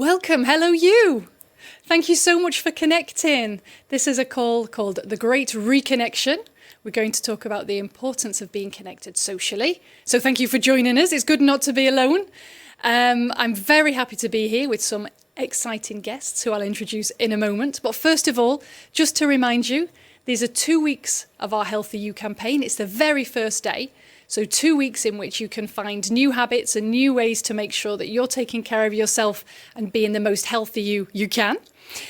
Welcome. Hello, you. Thank you so much for connecting. This is a call called the Great Reconnection. We're going to talk about the importance of being connected socially. So thank you for joining us. It's good not to be alone. I'm very happy to be here with some exciting guests who I'll introduce in a moment. But first of all, just to remind you, these are 2 weeks of our Healthy You campaign. It's the very first day. So 2 weeks in which you can find new habits and new ways to make sure that you're taking care of yourself and being the most healthy you can.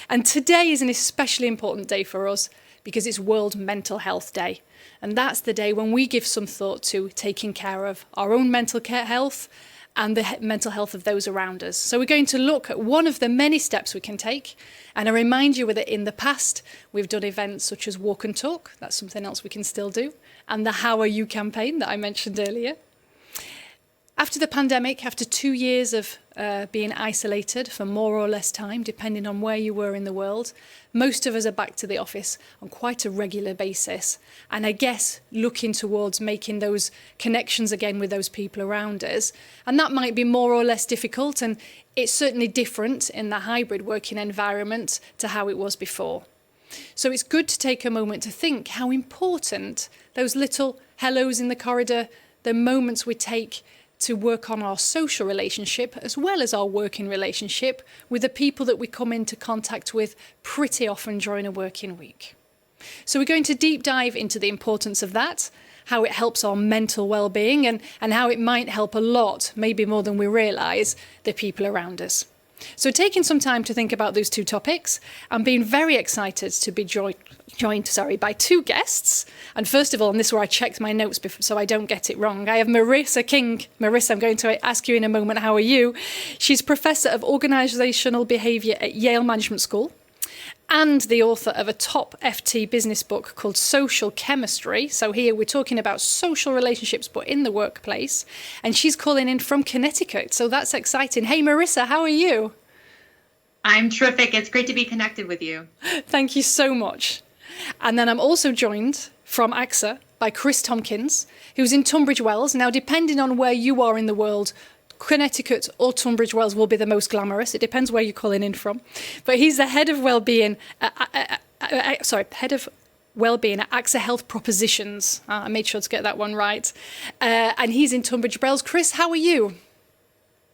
And today is an especially important day for us because it's World Mental Health Day. And that's the day when we give some thought to taking care of our own mental care health and the mental health of those around us. So we're going to look at one of the many steps we can take. And I remind you that in the past, we've done events such as Walk and Talk. That's something else we can still do. And the How Are You campaign that I mentioned earlier. After the pandemic, after 2 years of being isolated for more or less time, depending on where you were in the world, most of us are back to the office on quite a regular basis. And I guess looking towards making those connections again with those people around us. And that might be more or less difficult. And it's certainly different in the hybrid working environment to how it was before. So it's good to take a moment to think how important those little hellos in the corridor, the moments we take to work on our social relationship as well as our working relationship with the people that we come into contact with pretty often during a working week. So we're going to deep dive into the importance of that, how it helps our mental well-being and how it might help a lot, maybe more than we realise, the people around us. So taking some time to think about those two topics, I'm being very excited to be joined by two guests. And first of all, and this is where I checked my notes so I don't get it wrong, I have Marissa King. Marissa, I'm going to ask you in a moment, how are you? She's Professor of Organisational Behaviour at Yale Management School and the author of a top FT business book called Social Chemistry. So here we're talking about social relationships, but in the workplace. And she's calling in from Connecticut. So that's exciting. Hey, Marissa, how are you? I'm terrific. It's great to be connected with you. Thank you so much. And then I'm also joined from AXA by Chris Tomkins, who's in Tunbridge Wells. Now, depending on where you are in the world, Connecticut or Tunbridge Wells will be the most glamorous. It depends where you're calling in from. But he's the head of Wellbeing, head of Wellbeing at AXA Health Propositions. I made sure to get that one right. And he's in Tunbridge Wells. Chris, how are you?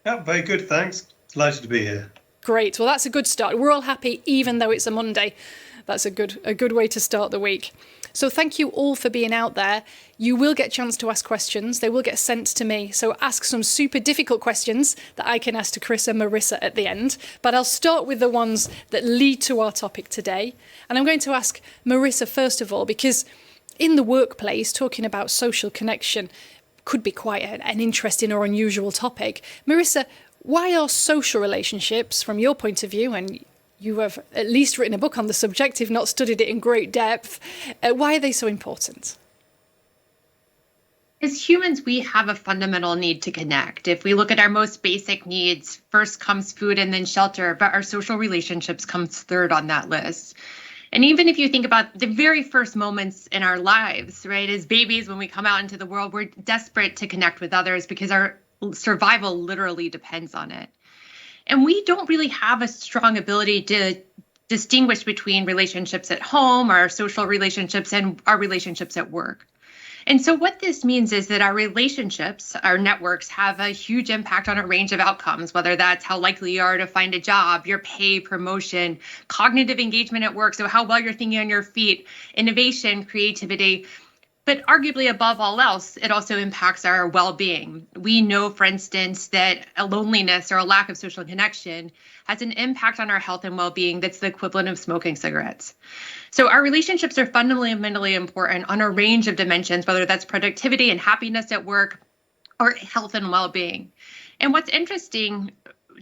Yeah, very good, thanks. Delighted to be here. Great. Well, that's a good start. We're all happy, even though it's a Monday. That's a good way to start the week. So thank you all for being out there. You will get a chance to ask questions. They will get sent to me. So ask some super difficult questions that I can ask to Chris and Marissa at the end. But I'll start with the ones that lead to our topic today. And I'm going to ask Marissa first of all, because in the workplace, talking about social connection could be quite an interesting or unusual topic. Marissa, why are social relationships, from your point of view, and you have at least written a book on the subject, if not studied it in great depth. Why are they so important? As humans, we have a fundamental need to connect. If we look at our most basic needs, first comes food and then shelter, but our social relationships comes third on that list. And even if you think about the very first moments in our lives, right, as babies, when we come out into the world, we're desperate to connect with others because our survival literally depends on it. And we don't really have a strong ability to distinguish between relationships at home, our social relationships, and our relationships at work. And so what this means is that our relationships, our networks, have a huge impact on a range of outcomes, whether that's how likely you are to find a job, your pay, promotion, cognitive engagement at work, so how well you're thinking on your feet, innovation, creativity. But arguably above all else, it also impacts our well-being. We know, for instance, that a loneliness or a lack of social connection has an impact on our health and well-being that's the equivalent of smoking cigarettes. So our relationships are fundamentally important on a range of dimensions, whether that's productivity and happiness at work or health and well-being. And what's interesting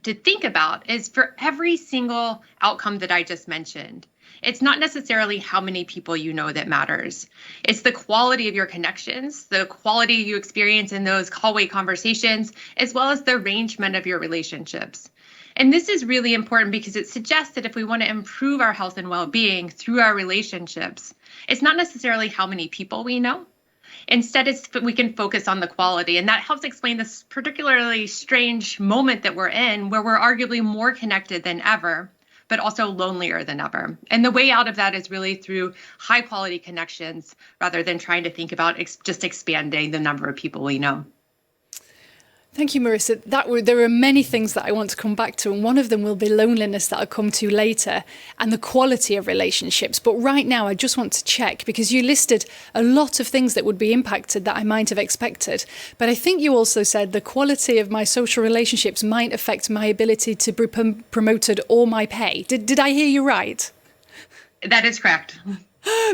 to think about is for every single outcome that I just mentioned, it's not necessarily how many people you know that matters. It's the quality of your connections, the quality you experience in those hallway conversations, as well as the arrangement of your relationships. And this is really important because it suggests that if we want to improve our health and well-being through our relationships, it's not necessarily how many people we know. Instead, we can focus on the quality. And that helps explain this particularly strange moment that we're in, where we're arguably more connected than ever, but also lonelier than ever. And the way out of that is really through high quality connections rather than trying to think about just expanding the number of people we know. Thank you, Marissa. There are many things that I want to come back to, and one of them will be loneliness that I'll come to later, and the quality of relationships. But right now, I just want to check, because you listed a lot of things that would be impacted that I might have expected. But I think you also said the quality of my social relationships might affect my ability to be promoted or my pay. Did I hear you right? That is correct.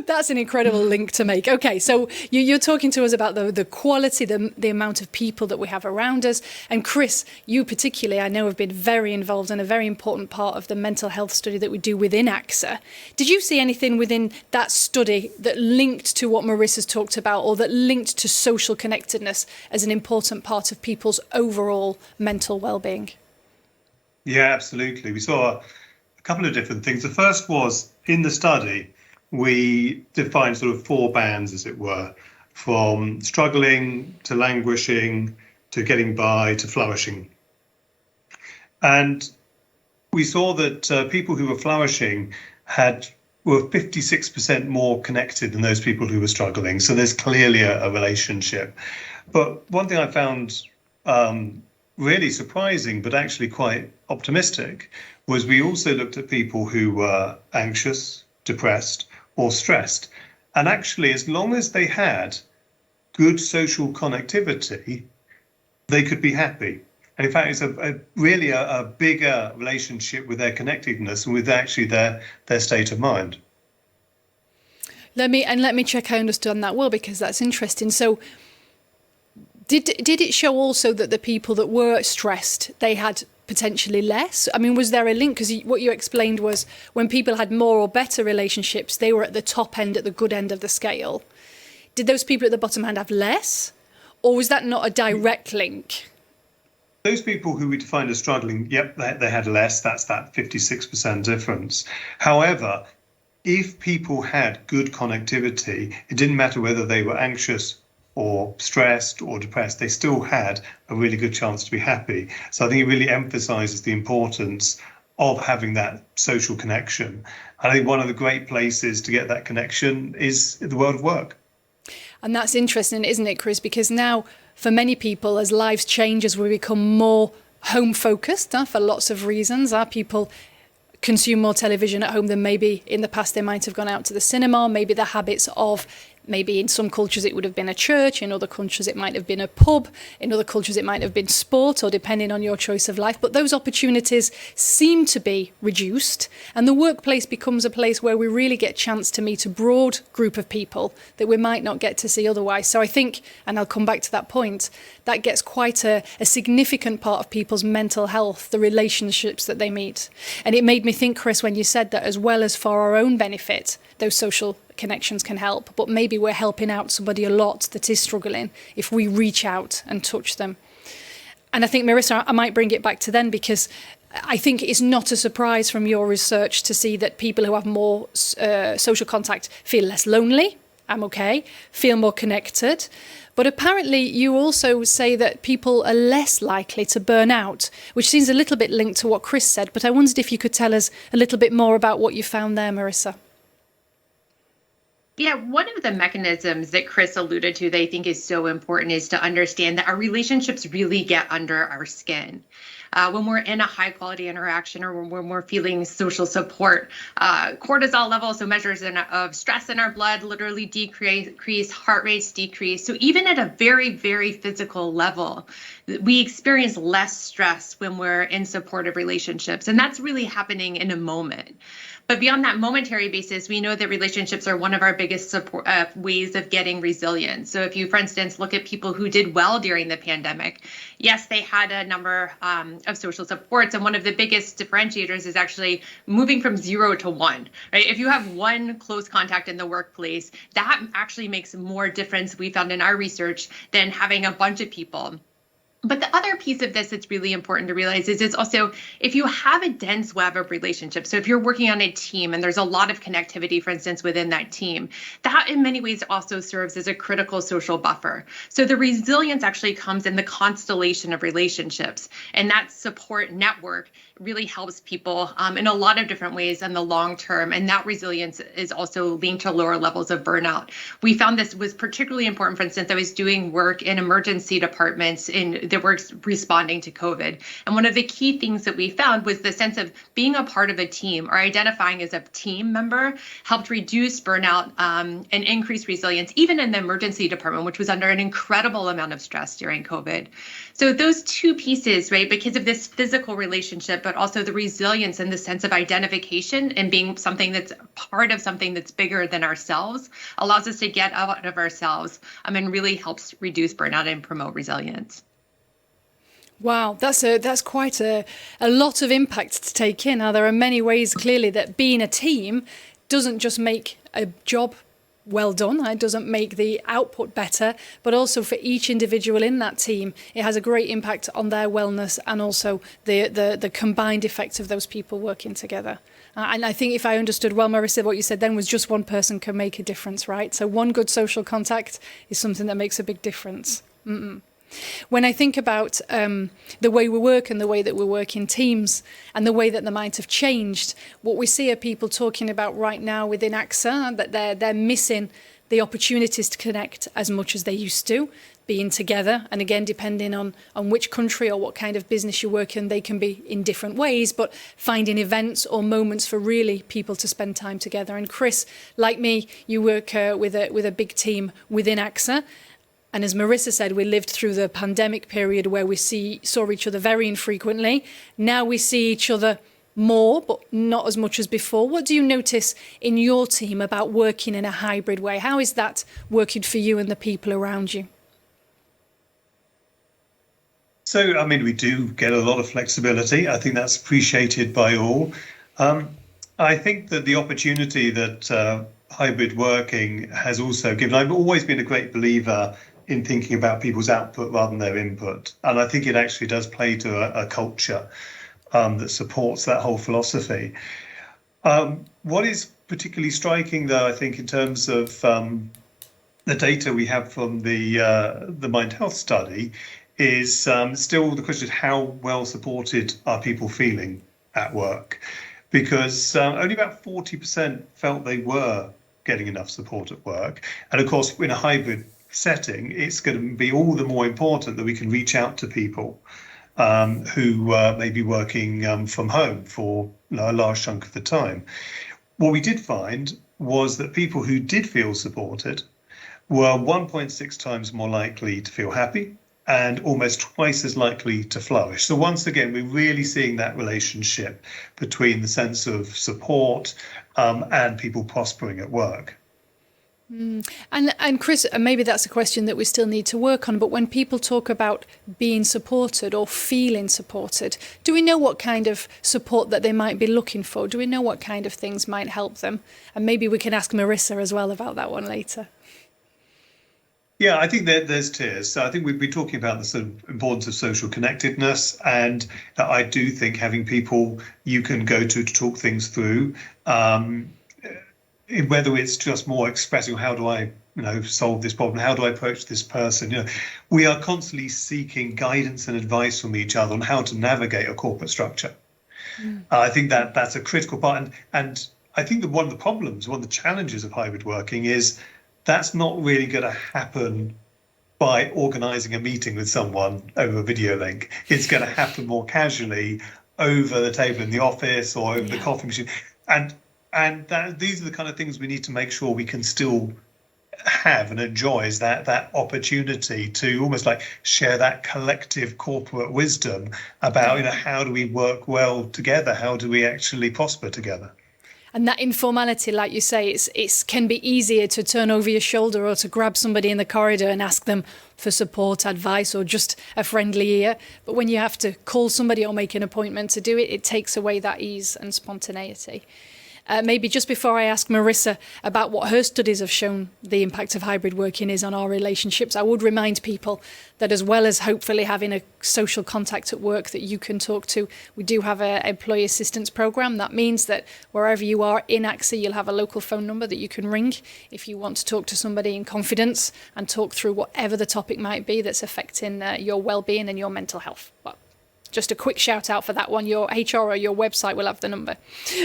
That's an incredible link to make. Okay, so you're talking to us about the quality, the amount of people that we have around us. And Chris, you particularly, I know, have been very involved in a very important part of the mental health study that we do within AXA. Did you see anything within that study that linked to what Marissa's talked about, or that linked to social connectedness as an important part of people's overall mental well-being? Yeah, absolutely. We saw a couple of different things. The first was, in the study, we defined sort of 4 bands, as it were, from struggling to languishing to getting by to flourishing. And we saw that people who were flourishing were 56% more connected than those people who were struggling. So there's clearly a relationship. But one thing I found really surprising, but actually quite optimistic, was we also looked at people who were anxious, depressed, or stressed. And actually, as long as they had good social connectivity, they could be happy. And in fact, it's really a bigger relationship with their connectedness and with actually their state of mind. Let me check I understand that well, because that's interesting. So did it show also that the people that were stressed, they had potentially less? I mean, was there a link? Because what you explained was when people had more or better relationships, they were at the top end, at the good end of the scale. Did those people at the bottom end have less? Or was that not a direct link? Those people who we defined as struggling, yep, they had less. That's that 56% difference. However, if people had good connectivity, it didn't matter whether they were anxious or stressed or depressed, they still had a really good chance to be happy. So I think it really emphasizes the importance of having that social connection. I think one of the great places to get that connection is the world of work. And that's interesting, isn't it, Chris? Because now, for many people, as lives change, as we become more home focused, for lots of reasons, people consume more television at home than maybe in the past they might have gone out to the cinema. Maybe the habits of, maybe in some cultures it would have been a church, in other cultures it might have been a pub, in other cultures it might have been sport, or depending on your choice of life. But those opportunities seem to be reduced, and the workplace becomes a place where we really get a chance to meet a broad group of people that we might not get to see otherwise. So I think, and I'll come back to that point, that gets quite a significant part of people's mental health, the relationships that they meet. And it made me think, Chris, when you said that, as well as for our own benefit, those social connections can help, but maybe we're helping out somebody a lot that is struggling if we reach out and touch them. And I think, Marissa, I might bring it back to then, because I think it's not a surprise from your research to see that people who have more social contact feel less lonely, feel more connected. But apparently you also say that people are less likely to burn out, which seems a little bit linked to what Chris said, but I wondered if you could tell us a little bit more about what you found there, Marissa. Yeah, one of the mechanisms that Chris alluded to that I think is so important is to understand that our relationships really get under our skin. When we're in a high quality interaction, or when we're feeling social support, cortisol levels, so measures of stress in our blood, literally decrease, heart rates decrease. So even at a very, very physical level, we experience less stress when we're in supportive relationships. And that's really happening in a moment. But beyond that momentary basis, we know that relationships are one of our biggest support, ways of getting resilience. So if you, for instance, look at people who did well during the pandemic, yes, they had a number of social supports. And one of the biggest differentiators is actually moving from 0 to 1, right? If you have one close contact in the workplace, that actually makes more difference, we found in our research, than having a bunch of people But the other piece of this that's really important to realize is it's also, if you have a dense web of relationships, so if you're working on a team and there's a lot of connectivity, for instance, within that team, that in many ways also serves as a critical social buffer. So the resilience actually comes in the constellation of relationships, and that support network really helps people in a lot of different ways in the long term. And that resilience is also linked to lower levels of burnout. We found this was particularly important. For instance, I was doing work in emergency departments that were responding to COVID. And one of the key things that we found was the sense of being a part of a team or identifying as a team member helped reduce burnout and increase resilience, even in the emergency department, which was under an incredible amount of stress during COVID. So those two pieces, right, because of this physical relationship, but also the resilience and the sense of identification and being something that's part of something that's bigger than ourselves, allows us to get out of ourselves and really helps reduce burnout and promote resilience. Wow, that's quite a lot of impact to take in. Now, there are many ways clearly that being a team doesn't just make a job well done, it doesn't make the output better, but also for each individual in that team, it has a great impact on their wellness and also the combined effect of those people working together. And I think if I understood well, Marissa, what you said then was just one person can make a difference, right? So one good social contact is something that makes a big difference. When I think about the way we work and the way that we work in teams and the way that the might have changed, what we see are people talking about right now within AXA, that they're missing the opportunities to connect as much as they used to, being together. And again, depending on which country or what kind of business you work in, they can be in different ways, but finding events or moments for really people to spend time together. And Chris, like me, you work with a big team within AXA. And as Marissa said, we lived through the pandemic period where we saw each other very infrequently. Now we see each other more, but not as much as before. What do you notice in your team about working in a hybrid way? How is that working for you and the people around you? So, I mean, we do get a lot of flexibility. I think that's appreciated by all. I think that the opportunity that hybrid working has also given, I've always been a great believer in thinking about people's output rather than their input. And I think it actually does play to a culture that supports that whole philosophy. What is particularly striking, though, I think, in terms of the data we have from the Mind Health study is still the question of how well supported are people feeling at work? Because only about 40% felt they were getting enough support at work. And of course, in a hybrid setting, it's going to be all the more important that we can reach out to people who may be working from home for a large chunk of the time. What we did find was that people who did feel supported were 1.6 times more likely to feel happy and almost twice as likely to flourish. So once again, we're really seeing that relationship between the sense of support and people prospering at work. And Chris, maybe that's a question that we still need to work on, but when people talk about being supported or feeling supported, do we know what kind of support that they might be looking for? Do we know what kind of things might help them? And maybe we can ask Marissa as well about that one later. Yeah, I think there's tiers. So I think we've been talking about the sort of importance of social connectedness, and I do think having people you can go to talk things through, whether it's just more expressing how do I solve this problem, how do I approach this person. We are constantly seeking guidance and advice from each other on how to navigate a corporate structure. I think that's a critical part, and I think that one of the problems, one of the challenges of hybrid working is that's not really going to happen by organising a meeting with someone over a video link. It's going to happen more casually over the table in the office or over the coffee machine. And these are the kind of things we need to make sure we can still have and enjoy, is that opportunity to almost like share that collective corporate wisdom about how do we work well together? How do we actually prosper together? And that informality, like you say, it can be easier to turn over your shoulder or to grab somebody in the corridor and ask them for support, advice, or just a friendly ear. But when you have to call somebody or make an appointment to do it, it takes away that ease and spontaneity. maybe just before I ask Marissa about what her studies have shown the impact of hybrid working is on our relationships, I would remind people that as well as hopefully having a social contact at work that you can talk to, we do have an employee assistance program. That means that wherever you are in AXA, you'll have a local phone number that you can ring if you want to talk to somebody in confidence and talk through whatever the topic might be that's affecting your well-being and your mental health. Well, just a quick shout out for that one. Your HR or your website will have the number.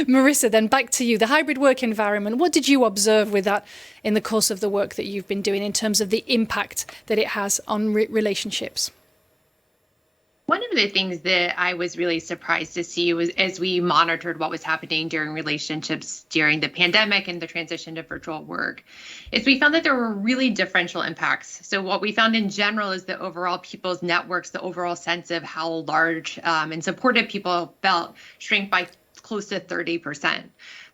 Marissa, then back to you. The hybrid work environment, what did you observe with that in the course of the work that you've been doing in terms of the impact that it has on relationships? One of the things that I was really surprised to see was as we monitored what was happening during relationships during the pandemic and the transition to virtual work, is we found that there were really differential impacts. So what we found in general is that overall people's networks, the overall sense of how large and supported people felt shrank by close to 30%.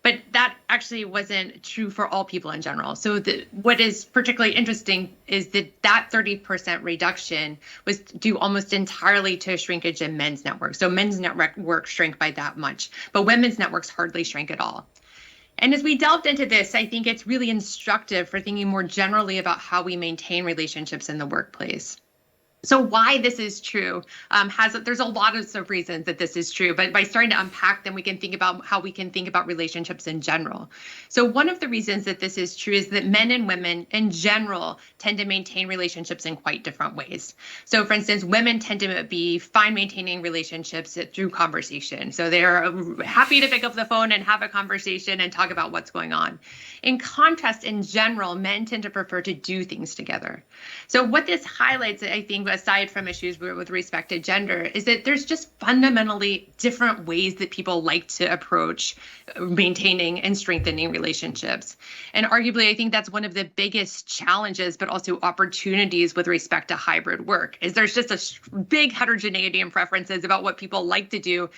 But that actually wasn't true for all people in general. So what is particularly interesting is that 30% reduction was due almost entirely to a shrinkage in men's networks. So men's network shrank by that much, but women's networks hardly shrank at all. And as we delved into this, I think it's really instructive for thinking more generally about how we maintain relationships in the workplace. So why this is true, there's a lot of reasons that this is true, but by starting to unpack them, we can think about how we can think about relationships in general. So one of the reasons that this is true is that men and women in general tend to maintain relationships in quite different ways. So for instance, women tend to be fine maintaining relationships through conversation. So they're happy to pick up the phone and have a conversation and talk about what's going on. In contrast, in general, men tend to prefer to do things together. So what this highlights, I think, aside from issues with respect to gender, is that there's just fundamentally different ways that people like to approach maintaining and strengthening relationships. And arguably, I think that's one of the biggest challenges, but also opportunities with respect to hybrid work, is there's just a big heterogeneity in preferences about what people like to do,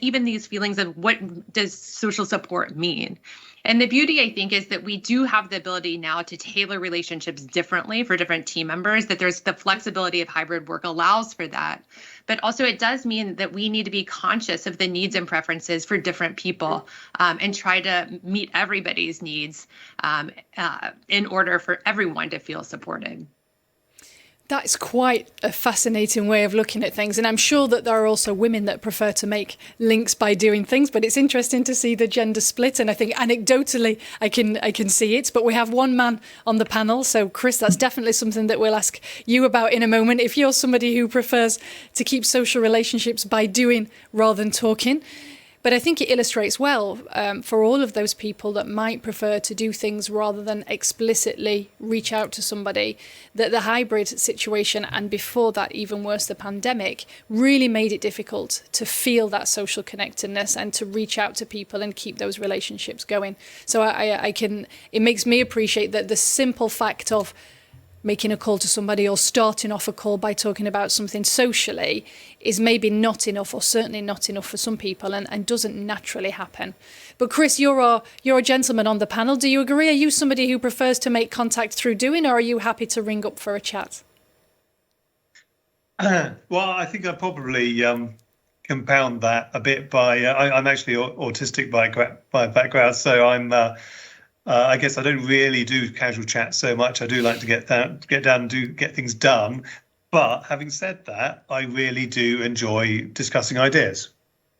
even these feelings of what does social support mean. And the beauty, I think, is that we do have the ability now to tailor relationships differently for different team members, that there's the flexibility of hybrid work allows for that. But also it does mean that we need to be conscious of the needs and preferences for different people and try to meet everybody's needs in order for everyone to feel supported. That's quite a fascinating way of looking at things. And I'm sure that there are also women that prefer to make links by doing things, but it's interesting to see the gender split. And I think anecdotally, I can see it, but we have one man on the panel. So Chris, that's definitely something that we'll ask you about in a moment. If you're somebody who prefers to keep social relationships by doing rather than talking. But I think it illustrates well for all of those people that might prefer to do things rather than explicitly reach out to somebody, that the hybrid situation, and before that, even worse, the pandemic, really made it difficult to feel that social connectedness and to reach out to people and keep those relationships going. So it makes me appreciate that the simple fact of making a call to somebody or starting off a call by talking about something socially is maybe not enough, or certainly not enough for some people, and doesn't naturally happen. But Chris, you're a gentleman on the panel. Do you agree? Are you somebody who prefers to make contact through doing, or are you happy to ring up for a chat? Well, I think I probably compound that a bit by I'm actually autistic by background, so I'm I guess I don't really do casual chat so much. I do like to get down and get things done. But having said that, I really do enjoy discussing ideas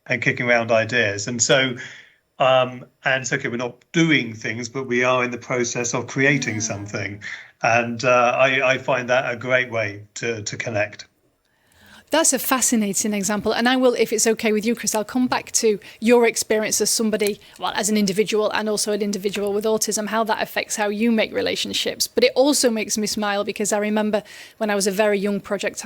and kicking around ideas. And so okay, we're not doing things, but we are in the process of creating something. And I find that a great way to connect. That's a fascinating example. And I will, if it's okay with you, Chris, I'll come back to your experience as somebody, well, as an individual and also an individual with autism, how that affects how you make relationships. But it also makes me smile because I remember when I was a very young project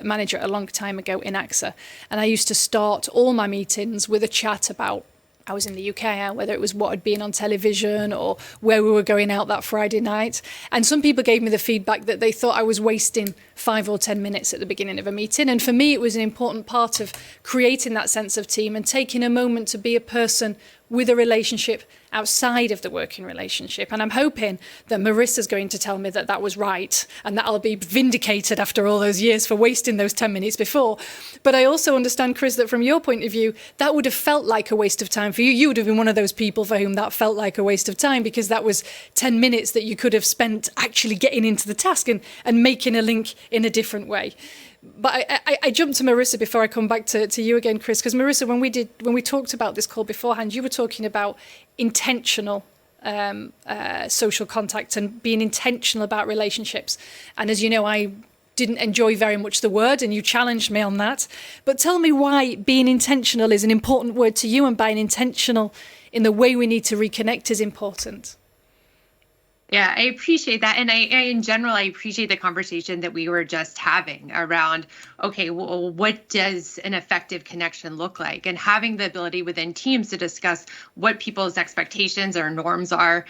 manager a long time ago in AXA, and I used to start all my meetings with a chat about, I was in the UK, whether it was what had been on television or where we were going out that Friday night. And some people gave me the feedback that they thought I was wasting 5 or 10 minutes at the beginning of a meeting. And for me, it was an important part of creating that sense of team and taking a moment to be a person with a relationship outside of the working relationship. And I'm hoping that Marissa's going to tell me that that was right and that I'll be vindicated after all those years for wasting those 10 minutes before. But I also understand, Chris, that from your point of view, that would have felt like a waste of time for you. You would have been one of those people for whom that felt like a waste of time, because that was 10 minutes that you could have spent actually getting into the task and making a link in a different way. But I jumped to Marissa before I come back to you again, Chris, because Marissa, when we talked about this call beforehand, you were talking about intentional social contact and being intentional about relationships. And as you know, I didn't enjoy very much the word, and you challenged me on that. But tell me why being intentional is an important word to you, and being intentional in the way we need to reconnect is important. Yeah, I appreciate that. And in general, I appreciate the conversation that we were just having around, okay, well, what does an effective connection look like? And having the ability within teams to discuss what people's expectations or norms are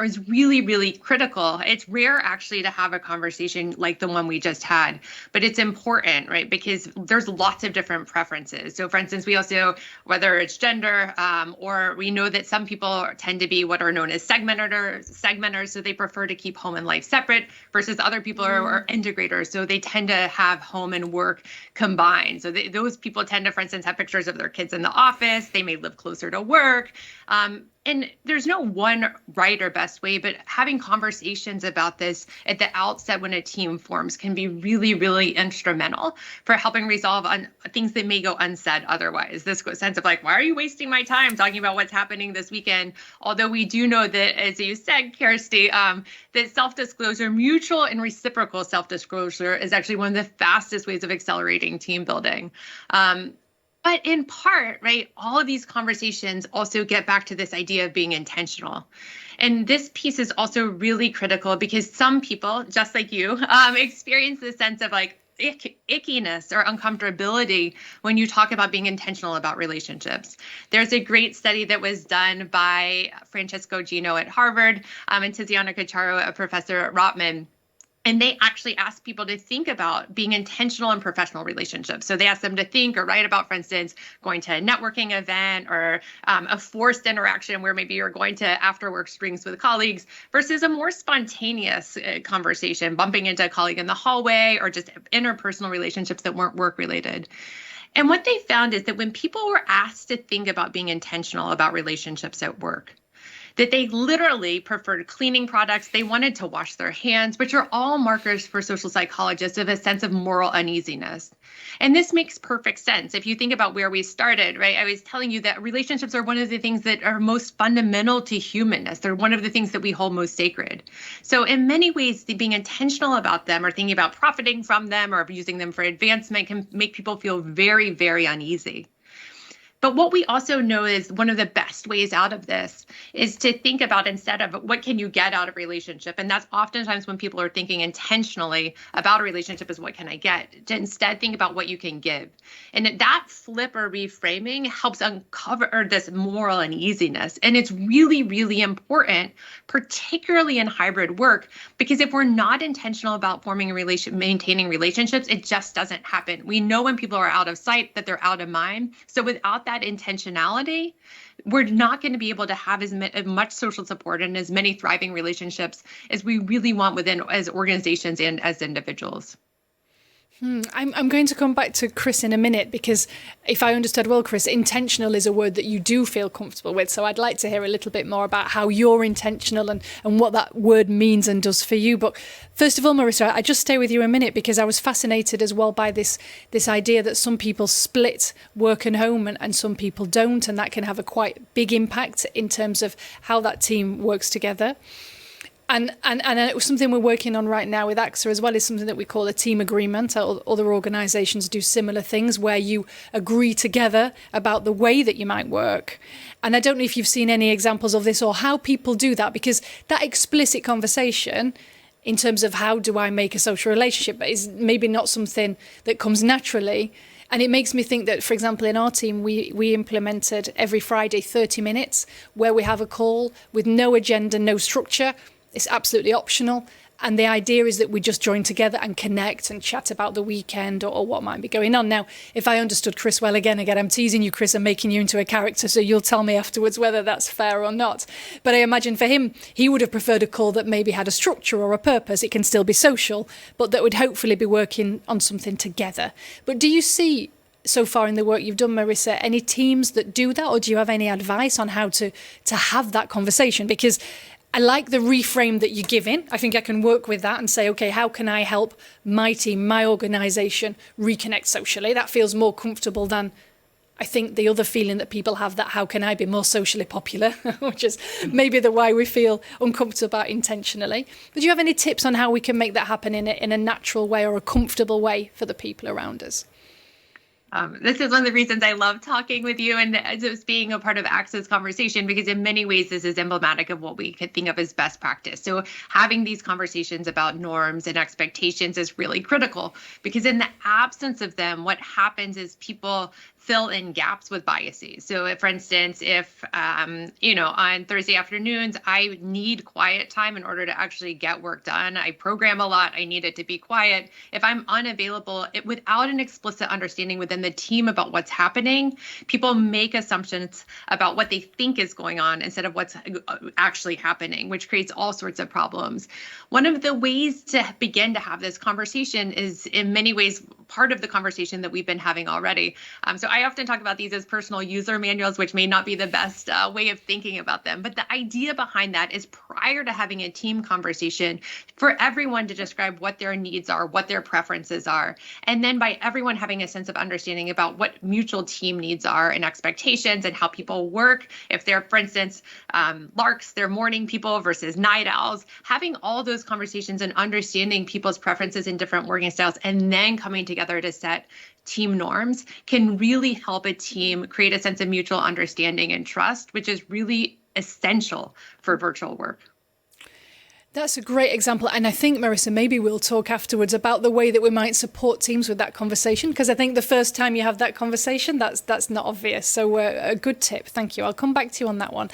is really, really critical. It's rare actually to have a conversation like the one we just had, but it's important, right? Because there's lots of different preferences. So for instance, we also, whether it's gender, or we know that some people tend to be what are known as segmenters, so they prefer to keep home and life separate, versus other people are integrators, so they tend to have home and work combined. So those people tend to, for instance, have pictures of their kids in the office. They may live closer to work. And there's no one right or best way, but having conversations about this at the outset when a team forms can be really, really instrumental for helping resolve on things that may go unsaid otherwise. This sense of like, why are you wasting my time talking about what's happening this weekend? Although we do know that, as you said, Kirsty, that self-disclosure, mutual and reciprocal self-disclosure, is actually one of the fastest ways of accelerating team building. But in part, right, all of these conversations also get back to this idea of being intentional. And this piece is also really critical because some people, just like you, experience this sense of like ickiness or uncomfortability when you talk about being intentional about relationships. There's a great study that was done by Francesco Gino at Harvard and Tiziana Cacciaro, a professor at Rotman. And they actually asked people to think about being intentional in professional relationships. So they asked them to think or write about, for instance, going to a networking event or a forced interaction where maybe you're going to after-work drinks with colleagues versus a more spontaneous conversation, bumping into a colleague in the hallway, or just interpersonal relationships that weren't work-related. And what they found is that when people were asked to think about being intentional about relationships at work, that they literally preferred cleaning products. They wanted to wash their hands, which are all markers for social psychologists of a sense of moral uneasiness. And this makes perfect sense. If you think about where we started, right? I was telling you that relationships are one of the things that are most fundamental to humanness. They're one of the things that we hold most sacred. So in many ways, being intentional about them or thinking about profiting from them or using them for advancement can make people feel very, very uneasy. But what we also know is one of the best ways out of this is to think about, instead of what can you get out of a relationship, and that's oftentimes when people are thinking intentionally about a relationship is what can I get, to instead think about what you can give. And that flip or reframing helps uncover this moral uneasiness. And it's really, really important, particularly in hybrid work, because if we're not intentional about maintaining relationships, it just doesn't happen. We know when people are out of sight that they're out of mind. So without that intentionality, we're not going to be able to have as much social support and as many thriving relationships as we really want within as organizations and as individuals. I'm going to come back to Chris in a minute, because if I understood well, Chris, intentional is a word that you do feel comfortable with. So I'd like to hear a little bit more about how you're intentional and what that word means and does for you. But first of all, Marissa, I just stay with you a minute, because I was fascinated as well by this idea that some people split work and home and some people don't. And that can have a quite big impact in terms of how that team works together. And it was something we're working on right now with AXA as well, is something that we call a team agreement. Other organisations do similar things where you agree together about the way that you might work. And I don't know if you've seen any examples of this or how people do that, because that explicit conversation in terms of how do I make a social relationship is maybe not something that comes naturally. And it makes me think that, for example, in our team, we implemented every Friday 30 minutes where we have a call with no agenda, no structure. It's absolutely optional. And the idea is that we just join together and connect and chat about the weekend or what might be going on. Now, if I understood Chris well, again, I'm teasing you, Chris, and making you into a character, so you'll tell me afterwards whether that's fair or not. But I imagine for him, he would have preferred a call that maybe had a structure or a purpose. It can still be social, but that would hopefully be working on something together. But do you see, so far in the work you've done, Marissa, any teams that do that, or do you have any advice on how to have that conversation? Because I like the reframe that you're giving. I think I can work with that and say, okay, how can I help my team, my organisation reconnect socially? That feels more comfortable than, I think, the other feeling that people have, that how can I be more socially popular, which is maybe the why we feel uncomfortable about intentionally. But do you have any tips on how we can make that happen in a natural way or a comfortable way for the people around us? This is one of the reasons I love talking with you and just being a part of Access conversation, because in many ways, this is emblematic of what we could think of as best practice. So having these conversations about norms and expectations is really critical, because in the absence of them, what happens is people fill in gaps with biases. So if, for instance, if, on Thursday afternoons, I need quiet time in order to actually get work done. I program a lot. I need it to be quiet. If I'm unavailable, without an explicit understanding within the team about what's happening, people make assumptions about what they think is going on instead of what's actually happening, which creates all sorts of problems. One of the ways to begin to have this conversation is in many ways part of the conversation that we've been having already. So I often talk about these as personal user manuals, which may not be the best way of thinking about them. But the idea behind that is, prior to having a team conversation, for everyone to describe what their needs are, what their preferences are. And then by everyone having a sense of understanding about what mutual team needs are and expectations and how people work. If they're, for instance, larks, they're morning people versus night owls, having all those conversations and understanding people's preferences in different working styles, and then coming together to set team norms can really help a team create a sense of mutual understanding and trust, which is really essential for virtual work. That's a great example. And I think, Marissa, maybe we'll talk afterwards about the way that we might support teams with that conversation, because I think the first time you have that conversation, that's not obvious. So a good tip. Thank you. I'll come back to you on that one.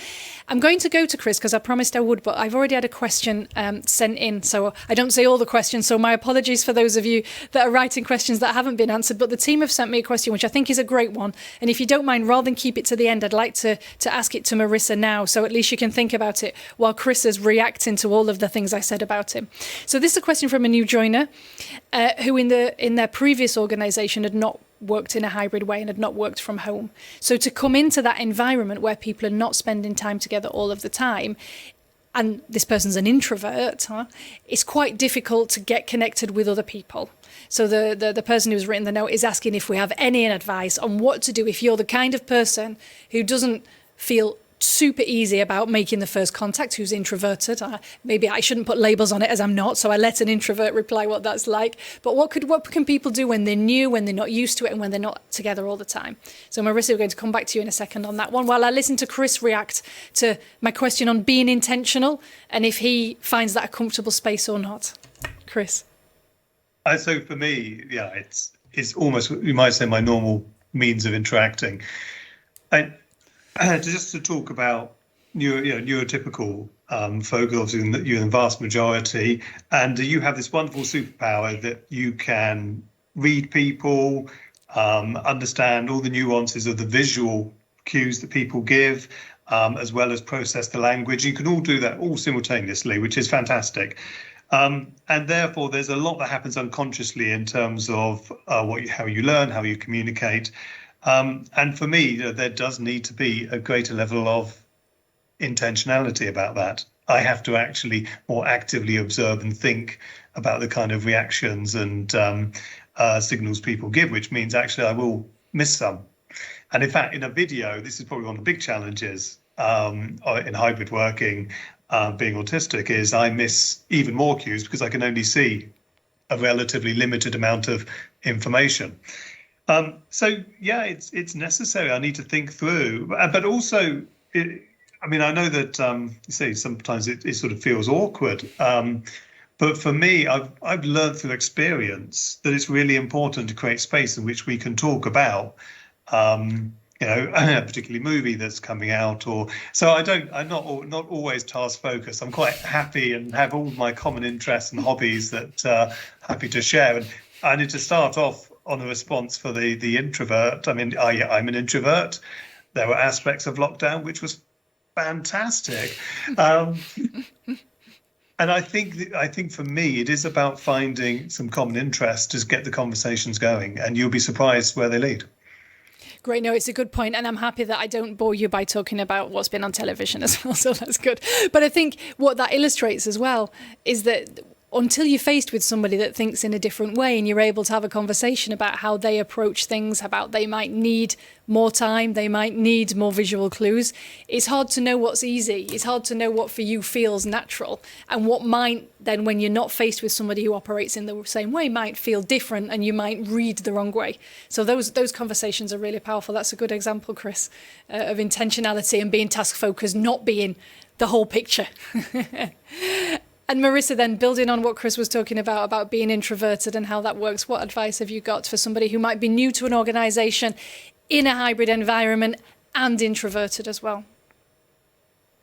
I'm going to go to Chris because I promised I would, but I've already had a question sent in. So I don't say all the questions. So my apologies for those of you that are writing questions that haven't been answered. But the team have sent me a question, which I think is a great one. And if you don't mind, rather than keep it to the end, I'd like to ask it to Marissa now. So at least you can think about it while Chris is reacting to all of the things I said about him. So this is a question from a new joiner who in their previous organisation had not worked in a hybrid way and had not worked from home. So to come into that environment where people are not spending time together all of the time, and this person's an introvert, it's quite difficult to get connected with other people. So the person who's written the note is asking if we have any advice on what to do if you're the kind of person who doesn't feel super easy about making the first contact, who's introverted. Maybe I shouldn't put labels on it, as I'm not, so I let an introvert reply what that's like. But what can people do when they're new, when they're not used to it, and when they're not together all the time? So Marissa, we're going to come back to you in a second on that one, while I listen to Chris react to my question on being intentional and if he finds that a comfortable space or not. Chris. So for me, yeah, it's almost, you might say, my normal means of interacting. Just to talk about neurotypical folk, obviously you're in the vast majority, and you have this wonderful superpower that you can read people, understand all the nuances of the visual cues that people give, as well as process the language. You can all do that all simultaneously, which is fantastic. And therefore, there's a lot that happens unconsciously in terms of how you learn, how you communicate. And for me, there does need to be a greater level of intentionality about that. I have to actually more actively observe and think about the kind of reactions and signals people give, which means actually I will miss some. And in fact, in a video, this is probably one of the big challenges in hybrid working, being autistic, is I miss even more cues because I can only see a relatively limited amount of information. So yeah, it's necessary. I need to think through, but also, I know that you say sometimes it sort of feels awkward. But for me, I've learned through experience that it's really important to create space in which we can talk about a particular movie that's coming out, or so I'm not always task focused. I'm quite happy and have all my common interests and hobbies that happy to share. And I need to start off on a response for the introvert. I mean, I'm an introvert. There were aspects of lockdown which was fantastic. And I think for me, it is about finding some common interest to get the conversations going, and you'll be surprised where they lead. Great. No, it's a good point. And I'm happy that I don't bore you by talking about what's been on television as well. So that's good. But I think what that illustrates as well is that until you're faced with somebody that thinks in a different way and you're able to have a conversation about how they approach things, about they might need more time, they might need more visual clues, it's hard to know what's easy. It's hard to know what for you feels natural and what might then, when you're not faced with somebody who operates in the same way, might feel different and you might read the wrong way. So those conversations are really powerful. That's a good example, Chris, of intentionality and being task focused, not being the whole picture. And Marissa, then building on what Chris was talking about being introverted and how that works, what advice have you got for somebody who might be new to an organisation in a hybrid environment and introverted as well?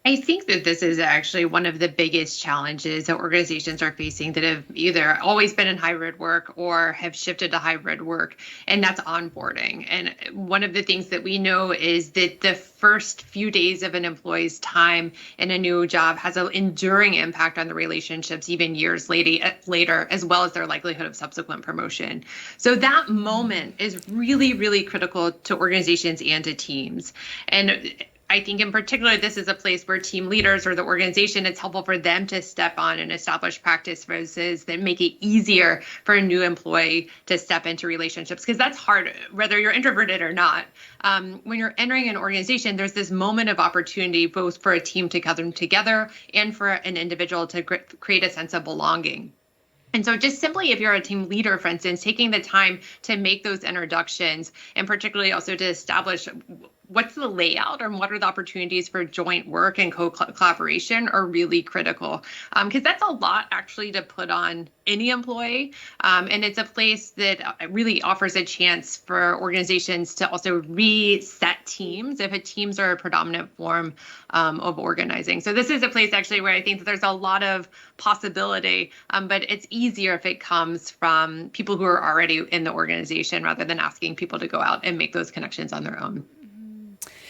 I think that this is actually one of the biggest challenges that organizations are facing that have either always been in hybrid work or have shifted to hybrid work, and that's onboarding. And one of the things that we know is that the first few days of an employee's time in a new job has an enduring impact on the relationships, even years later, as well as their likelihood of subsequent promotion. So that moment is really, really critical to organizations and to teams. And I think in particular, this is a place where team leaders or the organization, it's helpful for them to step on and establish practices that make it easier for a new employee to step into relationships, because that's hard, whether you're introverted or not. When you're entering an organization, there's this moment of opportunity, both for a team to come together and for an individual to create a sense of belonging. And so just simply, if you're a team leader, for instance, taking the time to make those introductions, and particularly also to establish what's the layout and what are the opportunities for joint work and collaboration are really critical, because that's a lot actually to put on any employee. And it's a place that really offers a chance for organizations to also reset teams if teams are a predominant form of organizing. So this is a place actually where I think that there's a lot of possibility, but it's easier if it comes from people who are already in the organization rather than asking people to go out and make those connections on their own.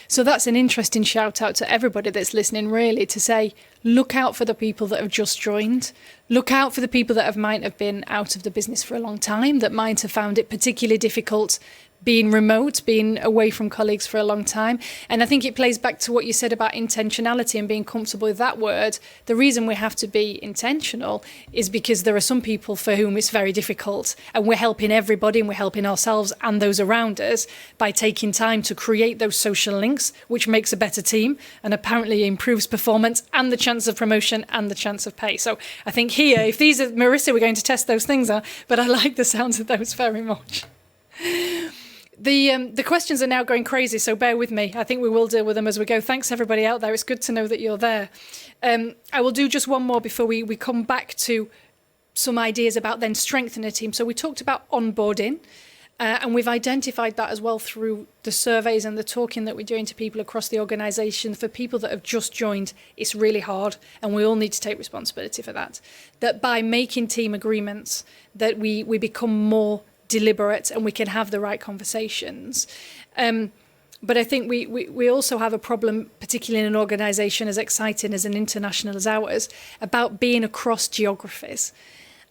So that's an interesting shout out to everybody that's listening, really, to say, look out for the people that have just joined. Look out for the people that might have been out of the business for a long time, that might have found it particularly difficult being remote, being away from colleagues for a long time. And I think it plays back to what you said about intentionality and being comfortable with that word. The reason we have to be intentional is because there are some people for whom it's very difficult, and we're helping everybody and we're helping ourselves and those around us by taking time to create those social links, which makes a better team and apparently improves performance and the chance of promotion and the chance of pay. So I think here, if these are, Marissa, we're going to test those things, but I like the sounds of those very much. The questions are now going crazy, so bear with me. I think we will deal with them as we go. Thanks, everybody out there. It's good to know that you're there. I will do just one more before we come back to some ideas about then strengthening a team. So we talked about onboarding, and we've identified that as well through the surveys and the talking that we're doing to people across the organisation. For people that have just joined, it's really hard, and we all need to take responsibility for that. That by making team agreements, that we become more deliberate and we can have the right conversations. But I think we also have a problem, particularly in an organisation as exciting as an international as ours, about being across geographies.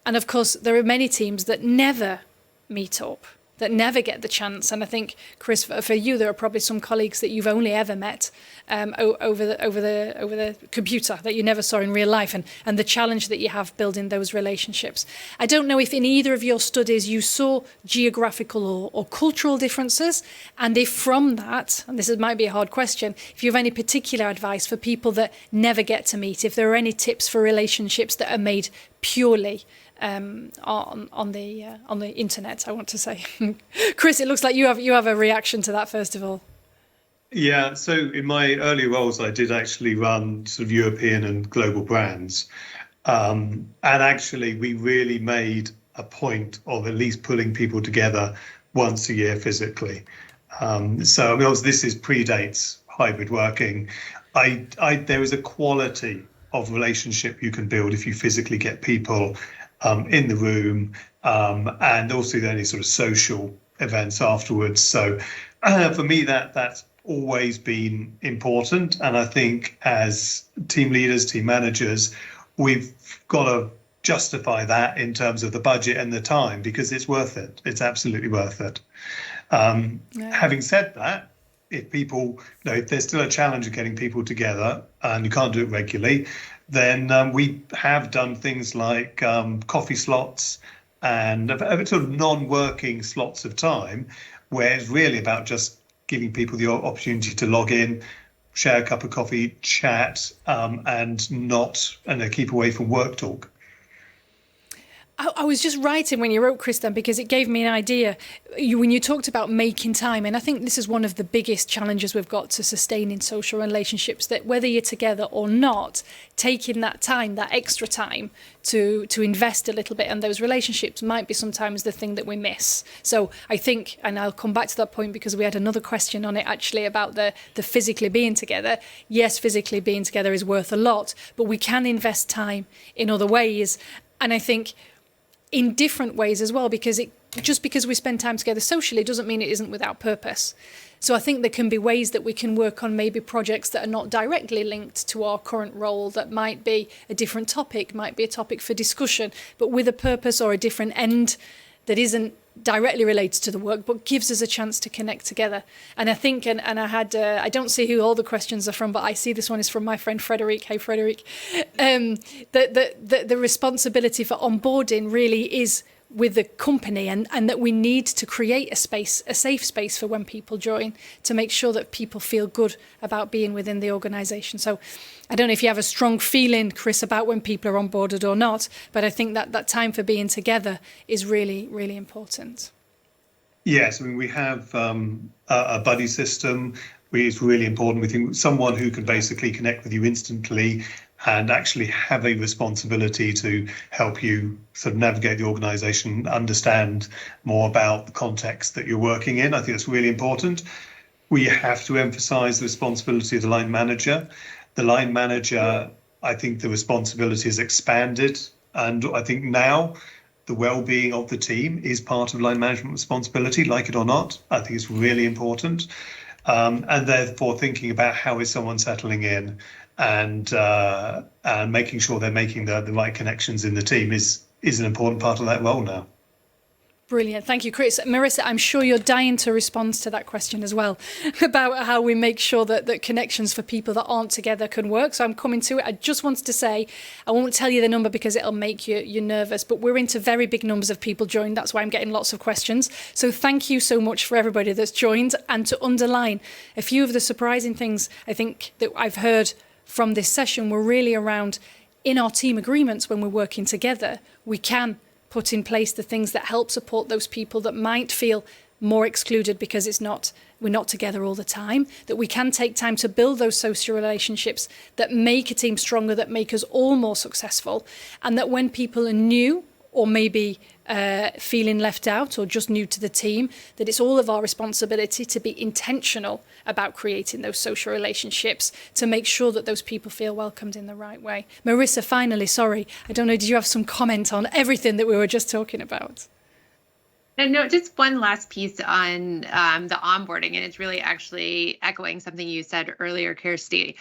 And of course, there are many teams that never meet up, that never get the chance. And I think, Chris, for you, there are probably some colleagues that you've only ever met over the computer, that you never saw in real life, and the challenge that you have building those relationships. I don't know if in either of your studies you saw geographical or cultural differences, and if from that, and this might be a hard question, if you have any particular advice for people that never get to meet, if there are any tips for relationships that are made purely on the internet, I want to say. Chris, it looks like you have a reaction to that first of all. Yeah, so in my early roles, I did actually run sort of European and global brands. And actually, we really made a point of at least pulling people together once a year physically. So I mean, obviously this predates hybrid working. There is a quality of relationship you can build if you physically get people in the room, and also any sort of social events afterwards. So for me, that's always been important. And I think as team leaders, team managers, we've got to justify that in terms of the budget and the time, because it's worth it. It's absolutely worth it. Having said that, if people, if there's still a challenge of getting people together and you can't do it regularly, then we have done things like coffee slots and sort of non-working slots of time, where it's really about just giving people the opportunity to log in, share a cup of coffee, chat, and keep away from work talk. I was just writing when you wrote, Kirsty, because it gave me an idea when you talked about making time. And I think this is one of the biggest challenges we've got to sustaining social relationships, that whether you're together or not, taking that time, that extra time to invest a little bit in those relationships might be sometimes the thing that we miss. So I think, and I'll come back to that point because we had another question on it actually about the physically being together. Yes, physically being together is worth a lot, but we can invest time in other ways. And I think in different ways as well, because just because we spend time together socially doesn't mean it isn't without purpose. So I think there can be ways that we can work on maybe projects that are not directly linked to our current role, that might be a different topic, might be a topic for discussion, but with a purpose or a different end that isn't directly related to the work, but gives us a chance to connect together. And I think, and I had, I don't see who all the questions are from, but I see this one is from my friend Frederic. Hey, Frederic. The responsibility for onboarding really is with the company, and that we need to create a safe space for when people join, to make sure that people feel good about being within the organisation. So I don't know if you have a strong feeling, Chris, about when people are onboarded or not, but I think that time for being together is really, really important. Yes, I mean, we have a buddy system, which is really important. We think someone who can basically connect with you instantly and actually have a responsibility to help you sort of navigate the organisation, understand more about the context that you're working in. I think that's really important. We have to emphasise the responsibility of the line manager. The line manager, I think the responsibility has expanded. And I think now the well-being of the team is part of line management responsibility, like it or not. I think it's really important. And therefore thinking about how is someone settling in, and making sure they're making the right connections in the team is an important part of that role now. Brilliant. Thank you, Chris. Marissa, I'm sure you're dying to respond to that question as well, about how we make sure that connections for people that aren't together can work. So I'm coming to it. I just wanted to say, I won't tell you the number because it'll make you nervous, but we're into very big numbers of people joined. That's why I'm getting lots of questions. So thank you so much for everybody that's joined. And to underline a few of the surprising things I think that I've heard from this session were really around, in our team agreements when we're working together, we can put in place the things that help support those people that might feel more excluded because we're not together all the time, that we can take time to build those social relationships that make a team stronger, that make us all more successful, and that when people are new or maybe feeling left out or just new to the team, that it's all of our responsibility to be intentional about creating those social relationships to make sure that those people feel welcomed in the right way. Marissa, finally, sorry, I don't know, did you have some comment on everything that we were just talking about? And no, just one last piece on the onboarding, and it's really actually echoing something you said earlier, Kirsty.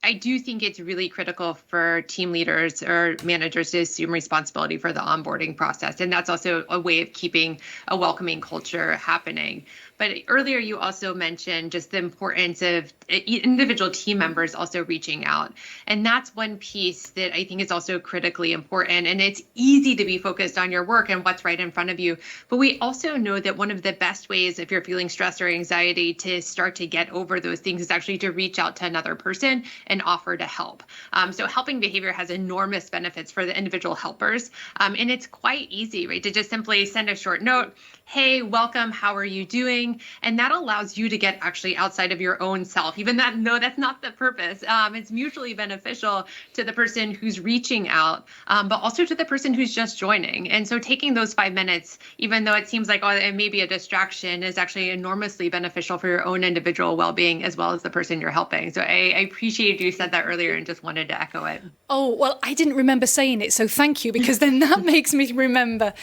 I do think it's really critical for team leaders or managers to assume responsibility for the onboarding process, and that's also a way of keeping a welcoming culture happening. But earlier you also mentioned just the importance of individual team members also reaching out. And that's one piece that I think is also critically important. And it's easy to be focused on your work and what's right in front of you. But we also know that one of the best ways, if you're feeling stress or anxiety, to start to get over those things is actually to reach out to another person and and offer to help. So helping behavior has enormous benefits for the individual helpers. And it's quite easy, right, to just simply send a short note. Hey, welcome, how are you doing? And that allows you to get actually outside of your own self, even though that's not the purpose. It's mutually beneficial to the person who's reaching out, but also to the person who's just joining. And so taking those 5 minutes, even though it seems like it may be a distraction, is actually enormously beneficial for your own individual well-being as well as the person you're helping. So I appreciate you said that earlier and just wanted to echo it. Oh, well, I didn't remember saying it, so thank you, because then that makes me remember.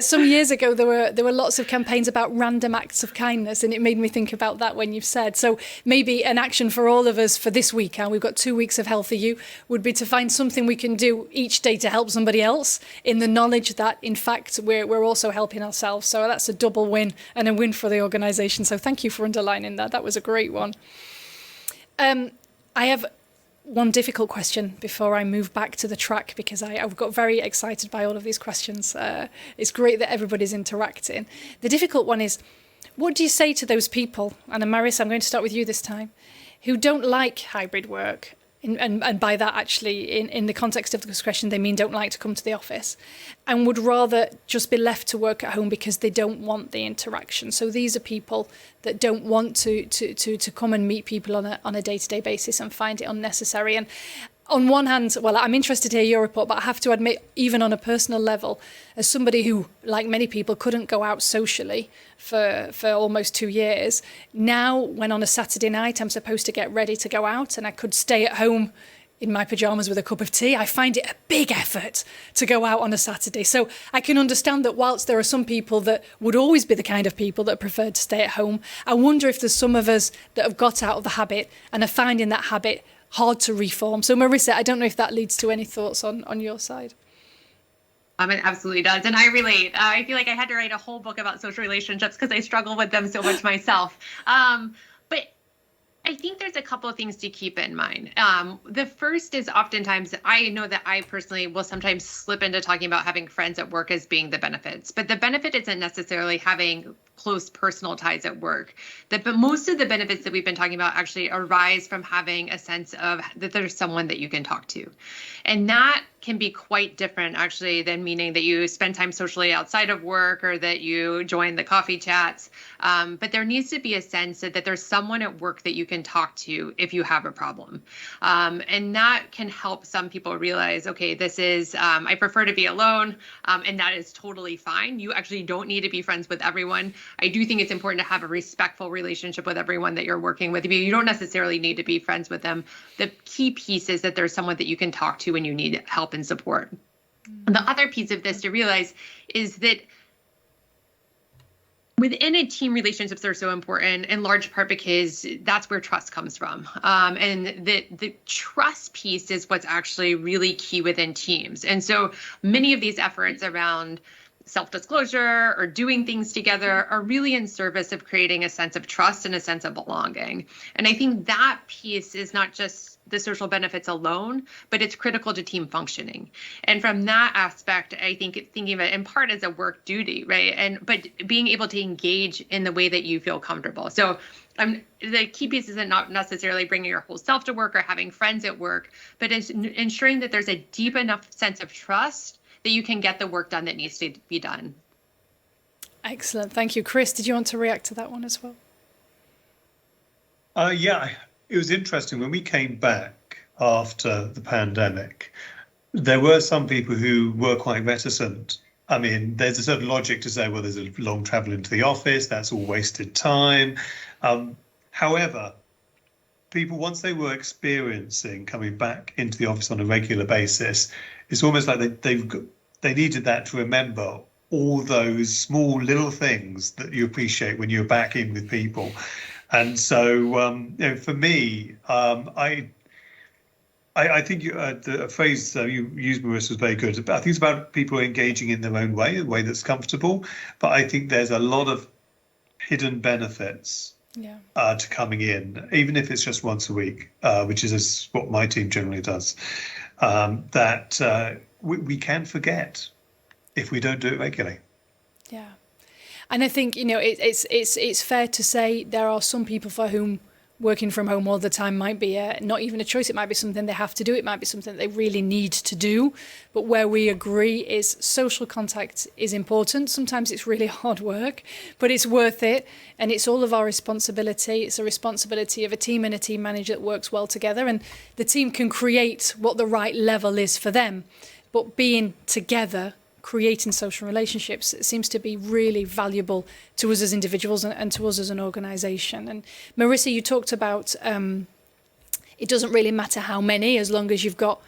Some years ago, there were lots of campaigns about random acts of kindness, and it made me think about that when you've said. So maybe an action for all of us for this week, and we've got 2 weeks of Healthy You, would be to find something we can do each day to help somebody else, in the knowledge that, in fact, we're also helping ourselves. So that's a double win and a win for the organisation. So thank you for underlining that. That was a great one. I have one difficult question before I move back to the track, because I've got very excited by all of these questions. It's great that everybody's interacting. The difficult one is, what do you say to those people, and Marissa, I'm going to start with you this time, who don't like hybrid work? And by that, actually, in the context of this question, they mean don't like to come to the office and would rather just be left to work at home because they don't want the interaction. So these are people that don't want to come and meet people on a day-to-day basis and find it unnecessary. And on one hand, well, I'm interested to hear your report, but I have to admit, even on a personal level, as somebody who, like many people, couldn't go out socially for almost 2 years, now when on a Saturday night I'm supposed to get ready to go out and I could stay at home in my pajamas with a cup of tea, I find it a big effort to go out on a Saturday. So I can understand that whilst there are some people that would always be the kind of people that prefer to stay at home, I wonder if there's some of us that have got out of the habit and are finding that habit hard to reform. So Marissa, I don't know if that leads to any thoughts on your side. It absolutely does. And I relate. I feel like I had to write a whole book about social relationships because I struggle with them so much myself. But I think there's a couple of things to keep in mind. The first is oftentimes, I know that I personally will sometimes slip into talking about having friends at work as being the benefits, but the benefit isn't necessarily having close personal ties at work. But most of the benefits that we've been talking about actually arise from having a sense of that there's someone that you can talk to. And that can be quite different actually than meaning that you spend time socially outside of work or that you join the coffee chats. But there needs to be a sense that there's someone at work that you can talk to if you have a problem. And that can help some people realize, okay, this is, I prefer to be alone, and that is totally fine. You actually don't need to be friends with everyone. I do think it's important to have a respectful relationship with everyone that you're working with. You don't necessarily need to be friends with them. The key piece is that there's someone that you can talk to when you need help and support. And the other piece of this to realize is that within a team, relationships are so important in large part because that's where trust comes from. And the trust piece is what's actually really key within teams. And so many of these efforts around self-disclosure or doing things together are really in service of creating a sense of trust and a sense of belonging. And I think that piece is not just the social benefits alone, but it's critical to team functioning. And from that aspect, I think thinking of it in part as a work duty, right? But being able to engage in the way that you feel comfortable. So the key piece isn't not necessarily bringing your whole self to work or having friends at work, but it's ensuring that there's a deep enough sense of trust that you can get the work done that needs to be done. Excellent. Thank you. Chris, did you want to react to that one as well? Yeah, it was interesting. When we came back after the pandemic, there were some people who were quite reticent. I mean, there's a certain logic to say, well, there's a long travel into the office, that's all wasted time. However, people, once they were experiencing coming back into the office on a regular basis, it's almost like they needed that to remember all those small little things that you appreciate when you're back in with people. And so, for me, I think the phrase you used, Marissa, was very good. I think it's about people engaging in their own way, a way that's comfortable. But I think there's a lot of hidden benefits to coming in, even if it's just once a week, which is what my team generally does. That we can forget if we don't do it regularly. Yeah. And I think, it's fair to say there are some people for whom working from home all the time might be not even a choice. It might be something they have to do. It might be something they really need to do. But where we agree is social contact is important. Sometimes it's really hard work, but it's worth it. And it's all of our responsibility. It's a responsibility of a team and a team manager that works well together. And the team can create what the right level is for them. But being together, creating social relationships, it seems to be really valuable to us as individuals and to us as an organisation. And Marissa, you talked about it doesn't really matter how many, as long as you've got,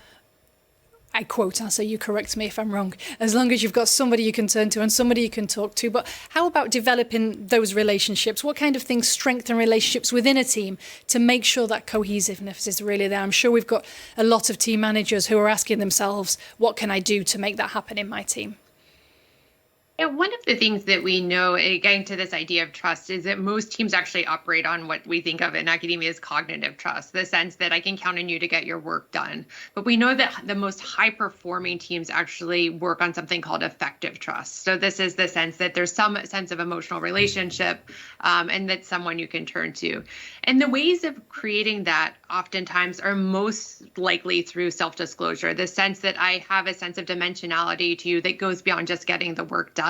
I quote, I'll say you correct me if I'm wrong, as long as you've got somebody you can turn to and somebody you can talk to. But how about developing those relationships? What kind of things strengthen relationships within a team to make sure that cohesiveness is really there? I'm sure we've got a lot of team managers who are asking themselves, what can I do to make that happen in my team? Yeah, one of the things that we know, getting to this idea of trust, is that most teams actually operate on what we think of in academia as cognitive trust, the sense that I can count on you to get your work done. But we know that the most high-performing teams actually work on something called affective trust. So this is the sense that there's some sense of emotional relationship and that's someone you can turn to. And the ways of creating that oftentimes are most likely through self-disclosure, the sense that I have a sense of dimensionality to you that goes beyond just getting the work done.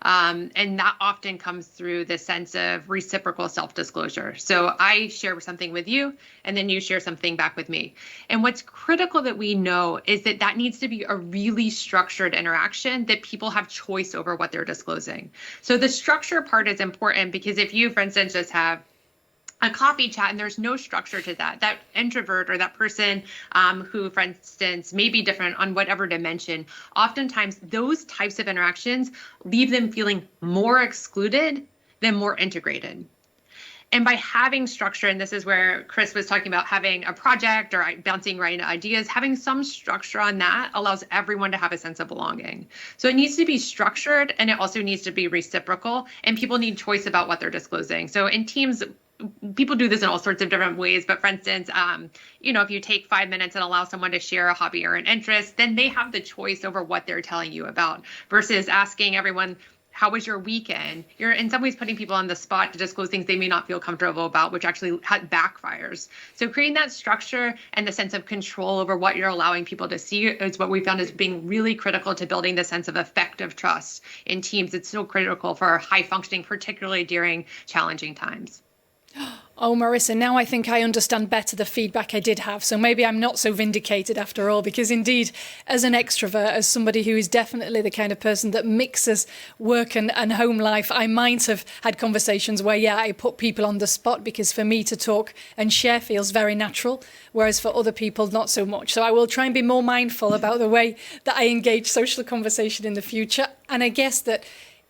And that often comes through the sense of reciprocal self-disclosure. So I share something with you, and then you share something back with me. And what's critical that we know is that that needs to be a really structured interaction, that people have choice over what they're disclosing. So the structure part is important, because if you, for instance, just have a coffee chat and there's no structure to that, that introvert or that person who, for instance, may be different on whatever dimension, oftentimes those types of interactions leave them feeling more excluded than more integrated. And by having structure, and this is where Chris was talking about having a project or bouncing right ideas, having some structure on that allows everyone to have a sense of belonging. So it needs to be structured, and it also needs to be reciprocal, and people need choice about what they're disclosing. So in teams, people do this in all sorts of different ways. But for instance, if you take 5 minutes and allow someone to share a hobby or an interest, then they have the choice over what they're telling you about, versus asking everyone, how was your weekend? You're in some ways putting people on the spot to disclose things they may not feel comfortable about, which actually backfires. So creating that structure and the sense of control over what you're allowing people to see is what we found as being really critical to building the sense of effective trust in teams. It's so critical for high functioning, particularly during challenging times. Oh, Marissa, now I think I understand better the feedback I did have. So maybe I'm not so vindicated after all, because indeed, as an extrovert, as somebody who is definitely the kind of person that mixes work and home life, I might have had conversations where, I put people on the spot, because for me to talk and share feels very natural, whereas for other people, not so much. So I will try and be more mindful about the way that I engage social conversation in the future. And I guess that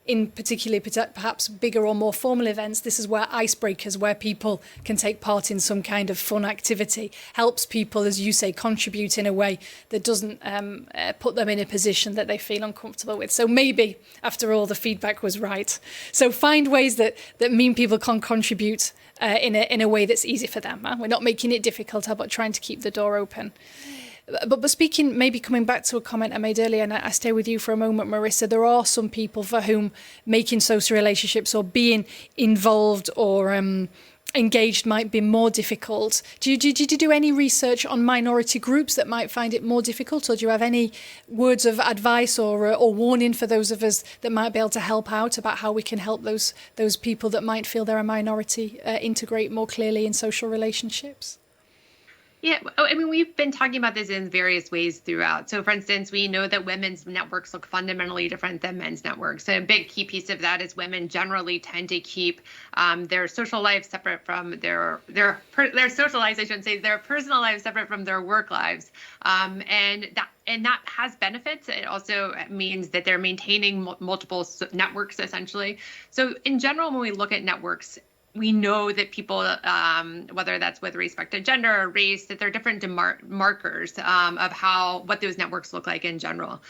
in particularly perhaps bigger or more formal events, this is where icebreakers, where people can take part in some kind of fun activity, helps people, as you say, contribute in a way that doesn't put them in a position that they feel uncomfortable with. So maybe, after all, the feedback was right. So find ways that mean people can contribute in a way that's easy for them. We're not making it difficult, but trying to keep the door open. But speaking, maybe coming back to a comment I made earlier, and I stay with you for a moment, Marissa, there are some people for whom making social relationships or being involved or engaged might be more difficult. Did you do any research on minority groups that might find it more difficult, or do you have any words of advice or warning for those of us that might be able to help out about how we can help those people that might feel they're a minority integrate more clearly in social relationships? Yeah, I mean, we've been talking about this in various ways throughout. So, for instance, we know that women's networks look fundamentally different than men's networks. So a big key piece of that is women generally tend to keep their social lives separate from their social lives, I shouldn't say, their personal lives separate from their work lives. And that has benefits. It also means that they're maintaining multiple networks, essentially. So in general, when we look at networks, we know that people, whether that's with respect to gender or race, that there are different markers of what those networks look like in general.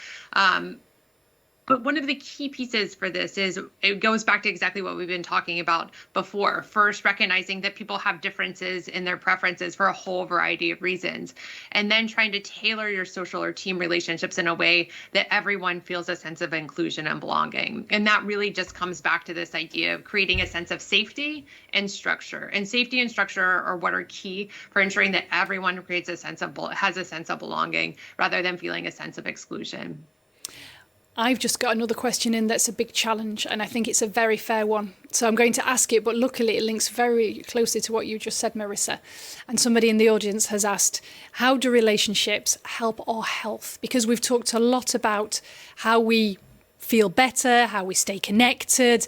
But one of the key pieces for this is it goes back to exactly what we've been talking about before. First, recognizing that people have differences in their preferences for a whole variety of reasons, and then trying to tailor your social or team relationships in a way that everyone feels a sense of inclusion and belonging. And that really just comes back to this idea of creating a sense of safety and structure. And safety and structure are what are key for ensuring that everyone has a sense of belonging rather than feeling a sense of exclusion. I've just got another question in that's a big challenge, and I think it's a very fair one. So I'm going to ask it, but luckily it links very closely to what you just said, Marissa. And somebody in the audience has asked, how do relationships help our health? Because we've talked a lot about how we feel better, how we stay connected.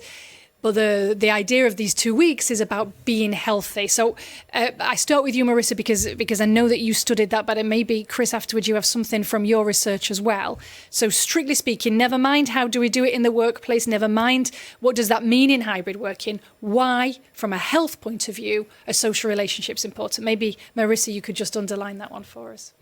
But the idea of these 2 weeks is about being healthy. So I start with you, Marissa, because I know that you studied that, but it may be, Chris, afterwards you have something from your research as well. So strictly speaking, never mind how do we do it in the workplace, never mind what does that mean in hybrid working, why, from a health point of view, are social relationships important? Maybe, Marissa, you could just underline that one for us.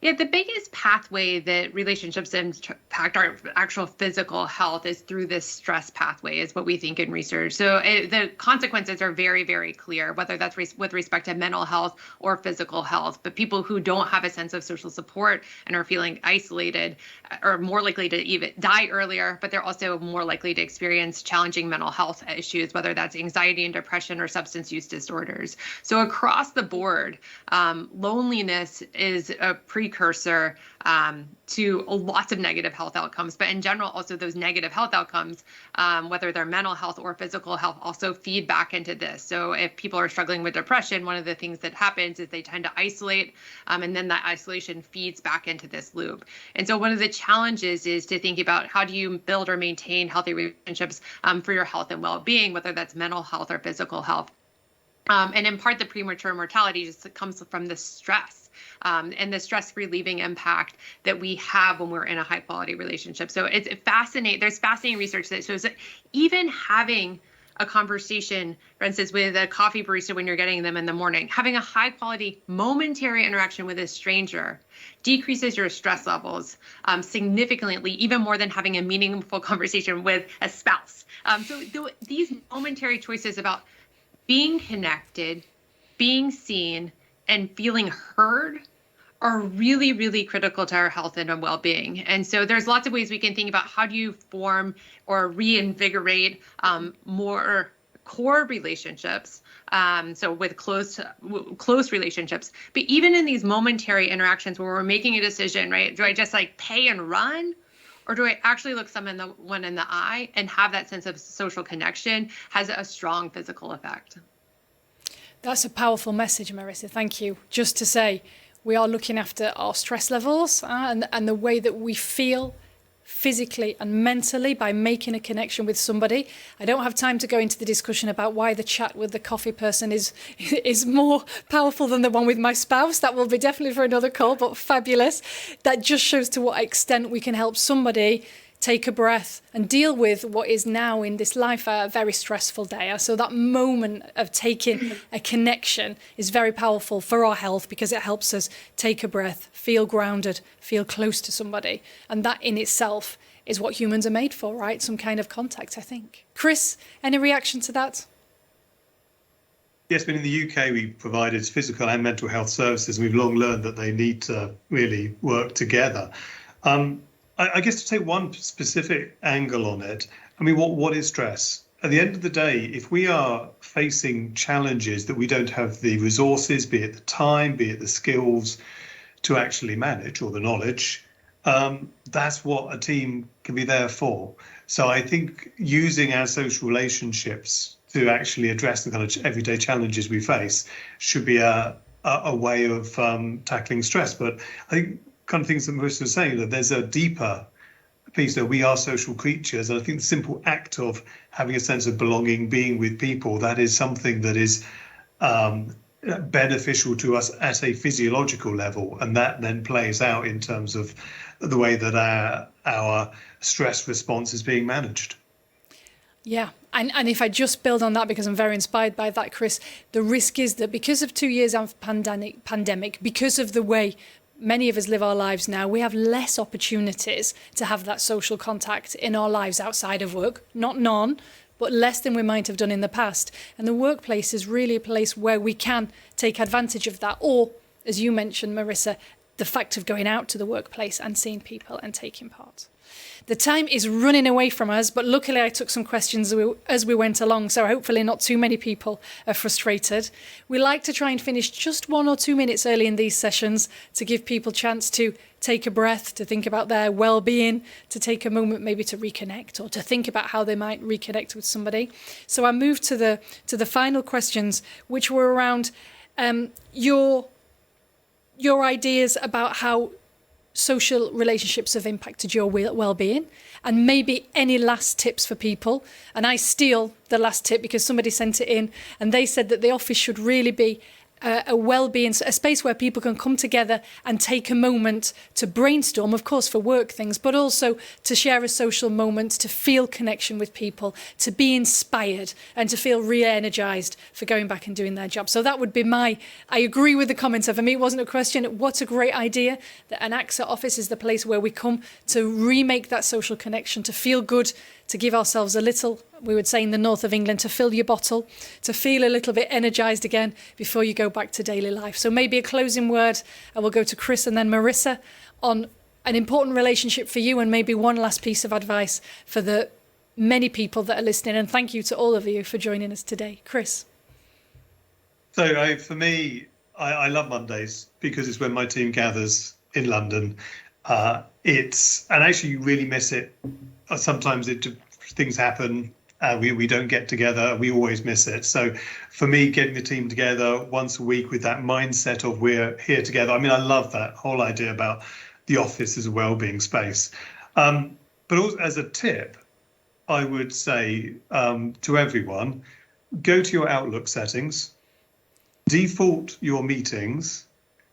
Yeah, the biggest pathway that relationships impact our actual physical health is through this stress pathway, is what we think in research. So the consequences are very, very clear, whether that's with respect to mental health or physical health. But people who don't have a sense of social support and are feeling isolated are more likely to even die earlier, but they're also more likely to experience challenging mental health issues, whether that's anxiety and depression or substance use disorders. So across the board, loneliness is a precursor to lots of negative health outcomes. But in general, also those negative health outcomes, whether they're mental health or physical health, also feed back into this. So if people are struggling with depression, one of the things that happens is they tend to isolate, and then that isolation feeds back into this loop. And so one of the challenges is to think about how do you build or maintain healthy relationships for your health and well-being, whether that's mental health or physical health. And in part, the premature mortality just comes from the stress and the stress relieving impact that we have when we're in a high quality relationship. So it's fascinating. There's fascinating research that shows that even having a conversation, for instance, with a coffee barista when you're getting them in the morning, having a high quality momentary interaction with a stranger decreases your stress levels significantly, even more than having a meaningful conversation with a spouse. So these momentary choices about being connected, being seen, and feeling heard are really, really critical to our health and our well-being. And so there's lots of ways we can think about how do you form or reinvigorate more core relationships, so with close relationships. But even in these momentary interactions where we're making a decision, right? Do I just like pay and run? Or do I actually look someone in the eye and have that sense of social connection has a strong physical effect? That's a powerful message, Marissa. Thank you. Just to say, we are looking after our stress levels and the way that we feel physically and mentally by making a connection with somebody. I don't have time to go into the discussion about why the chat with the coffee person is more powerful than the one with my spouse. That will be definitely for another call, but fabulous. That just shows to what extent we can help somebody take a breath and deal with what is now in this life a very stressful day. So that moment of taking a connection is very powerful for our health because it helps us take a breath, feel grounded, feel close to somebody. And that in itself is what humans are made for, right? Some kind of contact, I think. Chris, any reaction to that? Yes, but in the UK, we provided physical and mental health services. We've long learned that they need to really work together. I guess to take one specific angle on it, I mean, what is stress? At the end of the day, if we are facing challenges that we don't have the resources, be it the time, be it the skills to actually manage or the knowledge, that's what a team can be there for. So I think using our social relationships to actually address the kind of everyday challenges we face should be a way of tackling stress. But I think kind of things that Marissa was saying, that there's a deeper piece that we are social creatures. And I think the simple act of having a sense of belonging, being with people, that is something that is beneficial to us at a physiological level. And that then plays out in terms of the way that our stress response is being managed. Yeah, and if I just build on that, because I'm very inspired by that, Chris, the risk is that because of 2 years of pandemic, because of the way many of us live our lives now, we have less opportunities to have that social contact in our lives outside of work. Not none, but less than we might have done in the past. And the workplace is really a place where we can take advantage of that. Or, as you mentioned, Marissa, the fact of going out to the workplace and seeing people and taking part. The time is running away from us, but luckily I took some questions as we went along, so hopefully not too many people are frustrated. We like to try and finish just 1 or 2 minutes early in these sessions to give people a chance to take a breath, to think about their well-being, to take a moment maybe to reconnect or to think about how they might reconnect with somebody. So I moved to the final questions, which were around your ideas about how social relationships have impacted your well-being, and maybe any last tips for people. And I steal the last tip because somebody sent it in and they said that the office should really be a well-being, a space where people can come together and take a moment to brainstorm, of course, for work things, but also to share a social moment, to feel connection with people, to be inspired and to feel re-energized for going back and doing their job. So that would be I agree with the commenter. For me, it wasn't a question. What a great idea that an AXA office is the place where we come to remake that social connection, to feel good, to give ourselves a little, we would say in the north of England, to fill your bottle, to feel a little bit energised again before you go back to daily life. So maybe a closing word, and we'll go to Chris and then Marissa on an important relationship for you, and maybe one last piece of advice for the many people that are listening. And thank you to all of you for joining us today. Chris. So for me, I love Mondays because it's when my team gathers in London. And actually you really miss it. Sometimes things happen. We don't get together. We always miss it. So for me, getting the team together once a week with that mindset of we're here together. I mean, I love that whole idea about the office as a well-being space. But also as a tip, I would say to everyone, go to your Outlook settings, default your meetings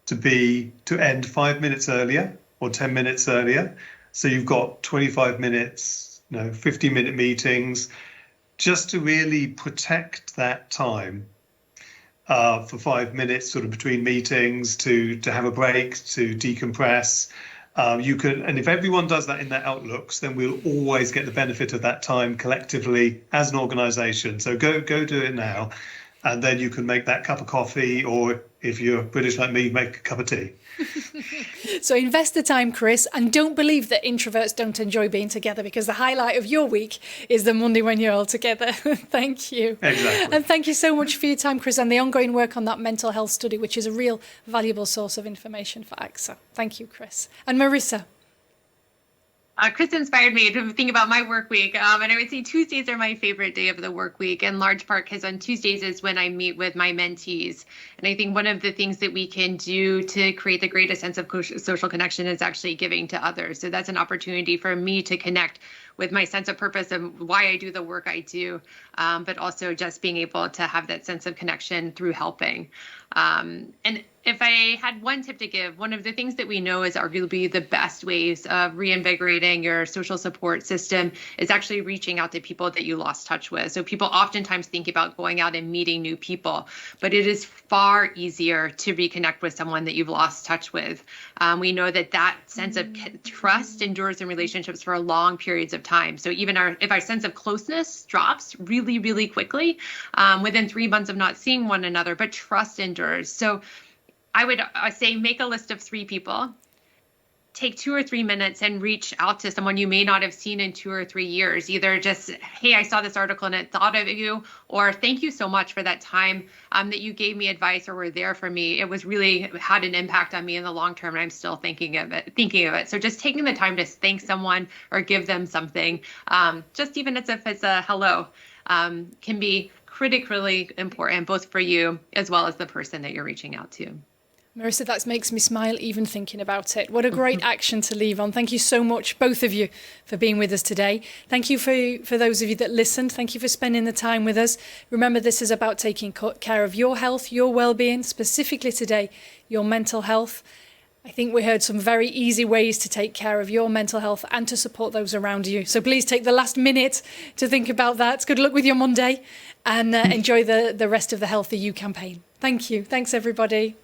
to end 5 minutes earlier or 10 minutes earlier. So you've got 25 minutes, 50-minute meetings, just to really protect that time for 5 minutes sort of between meetings to have a break, to decompress. And if everyone does that in their Outlooks, then we'll always get the benefit of that time collectively as an organisation. So go do it now, and then you can make that cup of coffee, or if you're British like me, make a cup of tea. So invest the time, Chris, and don't believe that introverts don't enjoy being together, because the highlight of your week is the Monday when you're all together. Thank you. Exactly. And thank you so much for your time, Chris, and the ongoing work on that mental health study, which is a real valuable source of information for AXA. Thank you, Chris. And Marissa. Chris inspired me to think about my work week. And I would say Tuesdays are my favorite day of the work week, in large part because on Tuesdays is when I meet with my mentees. And I think one of the things that we can do to create the greatest sense of social connection is actually giving to others. So that's an opportunity for me to connect with my sense of purpose and why I do the work I do, but also just being able to have that sense of connection through helping. And if I had one tip to give, one of the things that we know is arguably the best ways of reinvigorating your social support system is actually reaching out to people that you lost touch with. So people oftentimes think about going out and meeting new people, but it is far easier to reconnect with someone that you've lost touch with. We know that sense of trust endures in relationships for long periods of time. So even if our sense of closeness drops really, really quickly within 3 months of not seeing one another, but trust endures. So I would say make a list of 3 people, take 2 or 3 minutes and reach out to someone you may not have seen in 2 or 3 years. Either just, hey, I saw this article and it thought of you, or thank you so much for that time that you gave me advice or were there for me. It was really had an impact on me in the long term, and I'm still thinking of it. So just taking the time to thank someone or give them something, just even if it's a hello, can be critically important, both for you as well as the person that you're reaching out to. Marissa, that makes me smile even thinking about it. What a great action to leave on. Thank you so much, both of you, for being with us today. Thank you for those of you that listened. Thank you for spending the time with us. Remember, this is about taking care of your health, your well-being, specifically today, your mental health. I think we heard some very easy ways to take care of your mental health and to support those around you. So please take the last minute to think about that. Good luck with your Monday, and enjoy the rest of the Healthy You campaign. Thank you. Thanks, everybody.